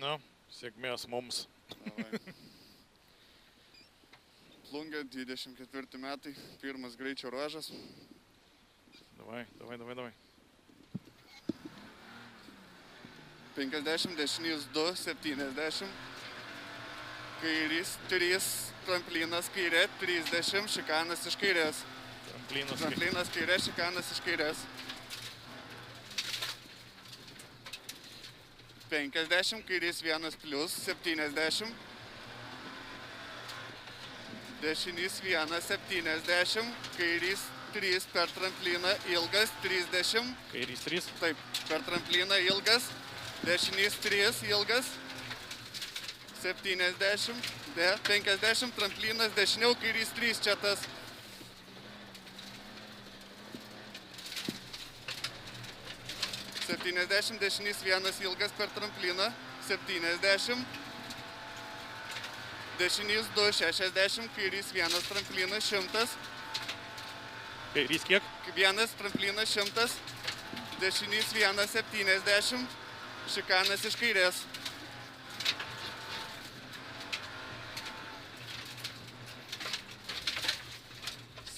Nu, sėkmės mums. Plungė, 24 metai, pirmas greičio ruožas. Davai. 50, dešinys 2, 70. Kairys 3, tramplinas kairė, 30, šikanas iš kairės. Tramplinas kairė, šikanas iš kairės. 50, kairys 1 plius, 70. Dešinys 1, 70. Kairys 3 per trampliną, ilgas, 30. Kairys 3. Taip, per trampliną ilgas. Dešinys 3, ilgas. 70, 50, tramplinas, dešiniau, kairys 3, čia tas. 70, dešinys 1, ilgas per trampliną, 70. Dešinys 2, 60, kairys 1, tramplinas, 100. Kairys kiek? 1, tramplinas, 100. Dešinys 1, 70. Šikanas iš kairės.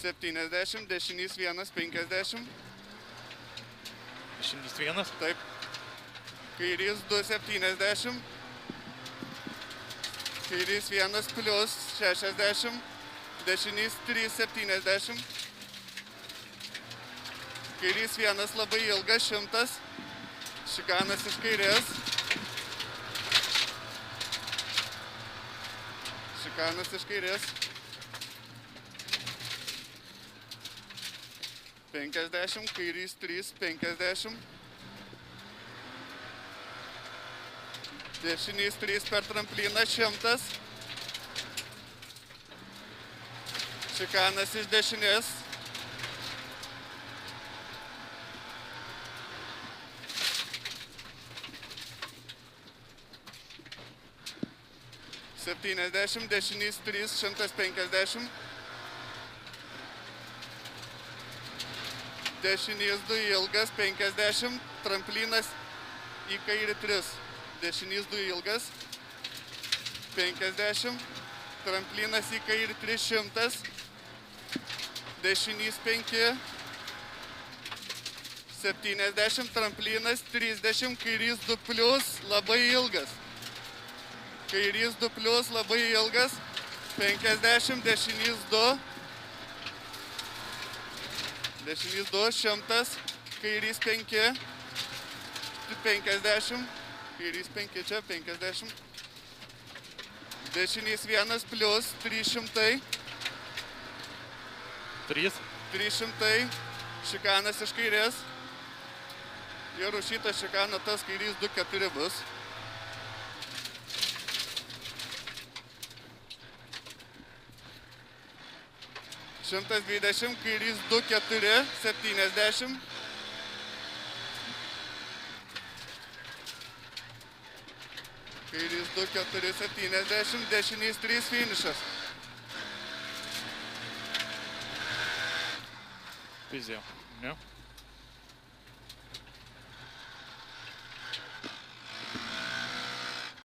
70, dešinys 1, 50. Dešinys 1. Taip. Kairys 2, 70. Kairys 1 plius 60. Dešinys 3, 70. Kairys 1 labai ilgas, 100. Šikanas iš kairės. Šikanas iš kairės. 50, kairys 3, 50. Dešinys 3 per trampliną, 100. Šikanas iš dešinės. 70, dešinys 3, 150. Dešinys 2 ilgas, 50. Tramplinas į kairį 3. Dešinys 2 ilgas, 50. Tramplinas į kairį 300. Dešinys 5. 70. Tramplinas 30. Kairys 2 plius, labai ilgas. Kairys 2 plius, labai ilgas. 50. Dešinys 2. Dešinys 2, 100. Kairys 5. 50. Kairys 5 čia, 50. Dešinys 1 plius, 300. 3. 300. Šikanas iš kairės. Ir už šitą šikaną tas kairys 2-4 bus. 120, kairys 2-4, 70. Kairys 2-4, 70, dešinys 3, finišas. Pizė, ne?